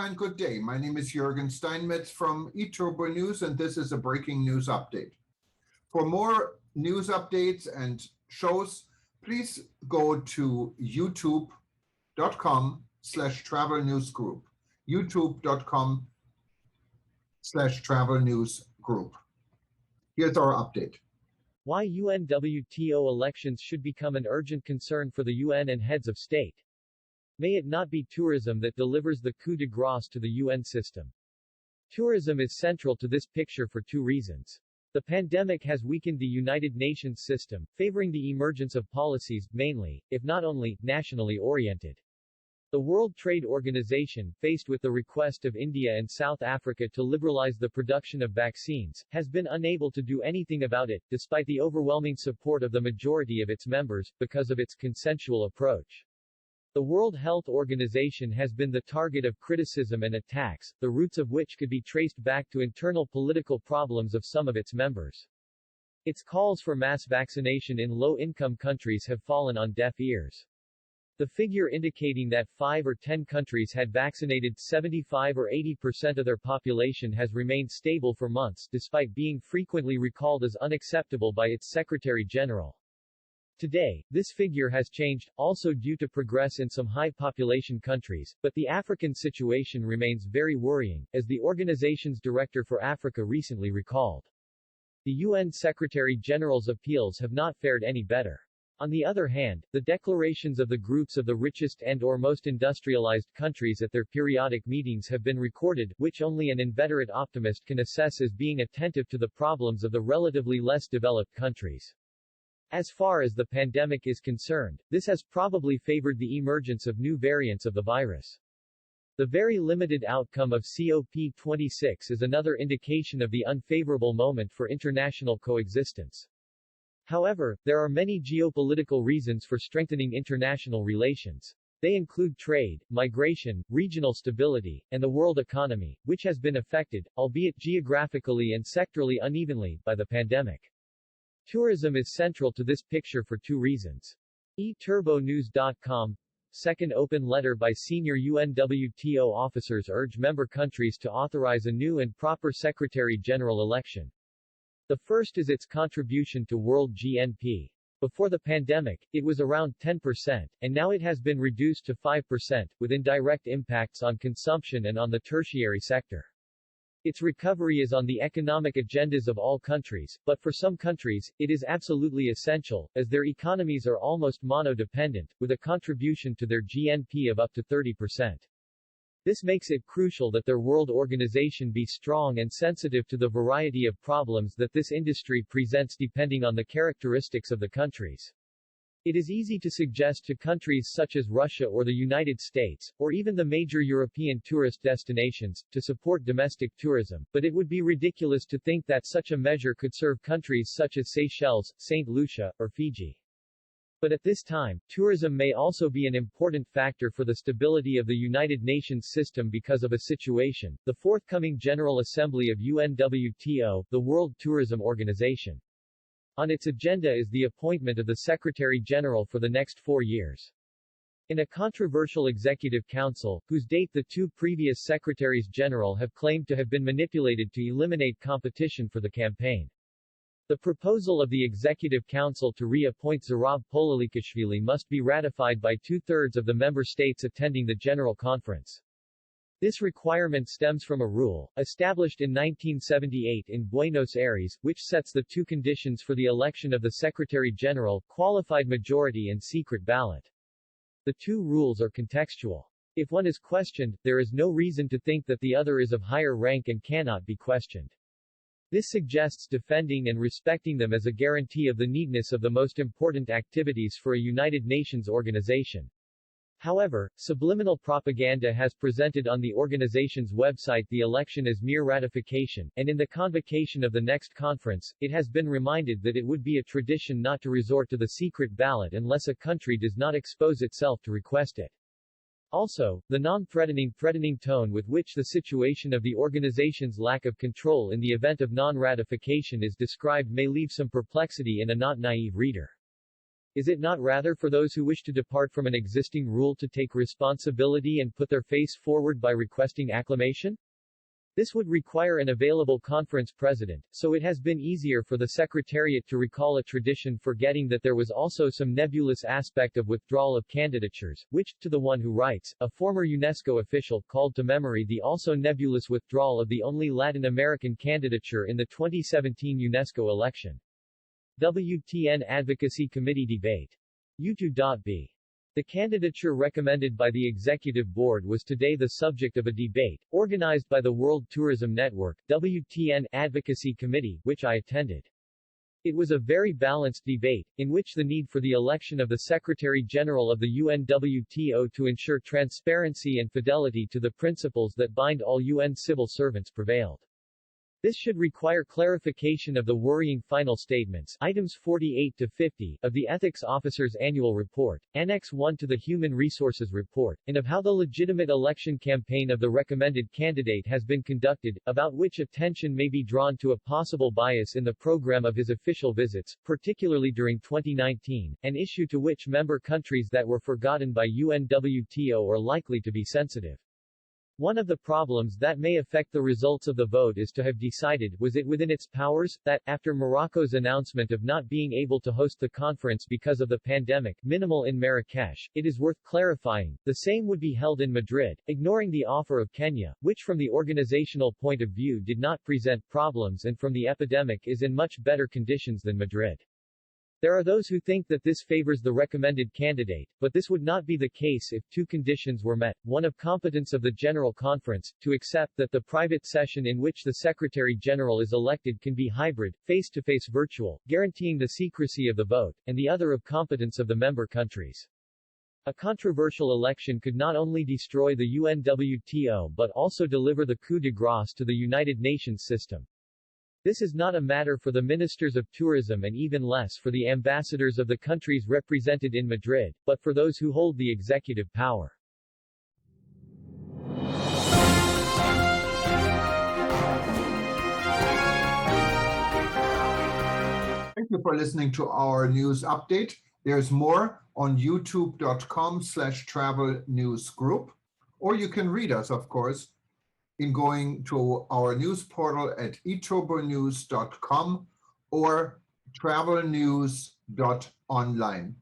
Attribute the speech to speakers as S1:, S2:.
S1: and good day. My name is Jürgen Steinmetz from eTurboNews, and this is a breaking news update. For more news updates and shows, please go to youtube.com/travel news group. youtube.com/travel news group. Here's our update.
S2: Why UNWTO elections should become an urgent concern for the UN and heads of state. May it not be tourism that delivers the coup de grâce to the UN system. Tourism is central to this picture for two reasons. The pandemic has weakened the United Nations system, favoring the emergence of policies, mainly, if not only, nationally oriented. The World Trade Organization, faced with the request of India and South Africa to liberalize the production of vaccines, has been unable to do anything about it, despite the overwhelming support of the majority of its members, because of its consensual approach. The World Health Organization has been the target of criticism and attacks, the roots of which could be traced back to internal political problems of some of its members. Its calls for mass vaccination in low-income countries have fallen on deaf ears. The figure indicating that 5 or 10 countries had vaccinated 75 or 80% of their population has remained stable for months, despite being frequently recalled as unacceptable by its Secretary General. Today, this figure has changed, also due to progress in some high-population countries, but the African situation remains very worrying, as the organization's Director for Africa recently recalled. The UN Secretary General's appeals have not fared any better. On the other hand, the declarations of the groups of the richest and/or most industrialized countries at their periodic meetings have been recorded, which only an inveterate optimist can assess as being attentive to the problems of the relatively less developed countries. As far as the pandemic is concerned, this has probably favored the emergence of new variants of the virus. The very limited outcome of COP26 is another indication of the unfavorable moment for international coexistence. However, there are many geopolitical reasons for strengthening international relations. They include trade, migration, regional stability, and the world economy, which has been affected, albeit geographically and sectorally unevenly, by the pandemic. Tourism is central to this picture for two reasons. eTurboNews.com. Second open letter by senior UNWTO officers urge member countries to authorize a new and proper Secretary General election. The first is its contribution to world GNP. Before the pandemic, it was around 10%, and now it has been reduced to 5%, with indirect impacts on consumption and on the tertiary sector. Its recovery is on the economic agendas of all countries, but for some countries, it is absolutely essential, as their economies are almost mono-dependent, with a contribution to their GNP of up to 30%. This makes it crucial that their world organization be strong and sensitive to the variety of problems that this industry presents depending on the characteristics of the countries. It is easy to suggest to countries such as Russia or the United States, or even the major European tourist destinations, to support domestic tourism, but it would be ridiculous to think that such a measure could serve countries such as Seychelles, St. Lucia, or Fiji. But at this time, tourism may also be an important factor for the stability of the United Nations system because of a situation, the forthcoming General Assembly of UNWTO, the World Tourism Organization. On its agenda is the appointment of the Secretary General for the next 4 years. In a controversial executive council, whose date the two previous Secretaries General have claimed to have been manipulated to eliminate competition for the campaign. The proposal of the Executive Council to reappoint Zurab Pololikashvili must be ratified by 2/3 of the member states attending the General Conference. This requirement stems from a rule, established in 1978 in Buenos Aires, which sets the two conditions for the election of the Secretary General, qualified majority and secret ballot. The two rules are contextual. If one is questioned, there is no reason to think that the other is of higher rank and cannot be questioned. This suggests defending and respecting them as a guarantee of the neatness of the most important activities for a United Nations organization. However, subliminal propaganda has presented on the organization's website the election as mere ratification, and in the convocation of the next conference, it has been reminded that it would be a tradition not to resort to the secret ballot unless a country does not expose itself to request it. Also, the non-threatening tone with which the situation of the organization's lack of control in the event of non-ratification is described may leave some perplexity in a not naive reader. Is it not rather for those who wish to depart from an existing rule to take responsibility and put their face forward by requesting acclamation? This would require an available conference president, so it has been easier for the Secretariat to recall a tradition, forgetting that there was also some nebulous aspect of withdrawal of candidatures, which, to the one who writes, a former UNESCO official, called to memory the also nebulous withdrawal of the only Latin American candidature in the 2017 UNESCO election. WTN Advocacy Committee Debate. UNWTO.B. The candidature recommended by the Executive Board was today the subject of a debate, organized by the World Tourism Network, WTN Advocacy Committee, which I attended. It was a very balanced debate, in which the need for the election of the Secretary-General of the UNWTO to ensure transparency and fidelity to the principles that bind all UN civil servants prevailed. This should require clarification of the worrying final statements, items 48 to 50, of the Ethics Officer's Annual Report, Annex 1 to the Human Resources Report, and of how the legitimate election campaign of the recommended candidate has been conducted, about which attention may be drawn to a possible bias in the program of his official visits, particularly during 2019, an issue to which member countries that were forgotten by UNWTO are likely to be sensitive. One of the problems that may affect the results of the vote is to have decided, was it within its powers, that, after Morocco's announcement of not being able to host the conference because of the pandemic, minimal in Marrakesh, it is worth clarifying, the same would be held in Madrid, ignoring the offer of Kenya, which from the organizational point of view did not present problems and from the epidemic is in much better conditions than Madrid. There are those who think that this favors the recommended candidate, but this would not be the case if two conditions were met, one of competence of the General Conference, to accept that the private session in which the Secretary-General is elected can be hybrid, face-to-face virtual, guaranteeing the secrecy of the vote, and the other of competence of the member countries. A controversial election could not only destroy the UNWTO but also deliver the coup de grâce to the United Nations system. This is not a matter for the ministers of tourism and even less for the ambassadors of the countries represented in Madrid, but for those who hold the executive power.
S1: Thank you for listening to our news update. There's more on youtube.com/travel news group, or you can read us, of course, in going to our news portal at eTurboNews.com or travelnews.online.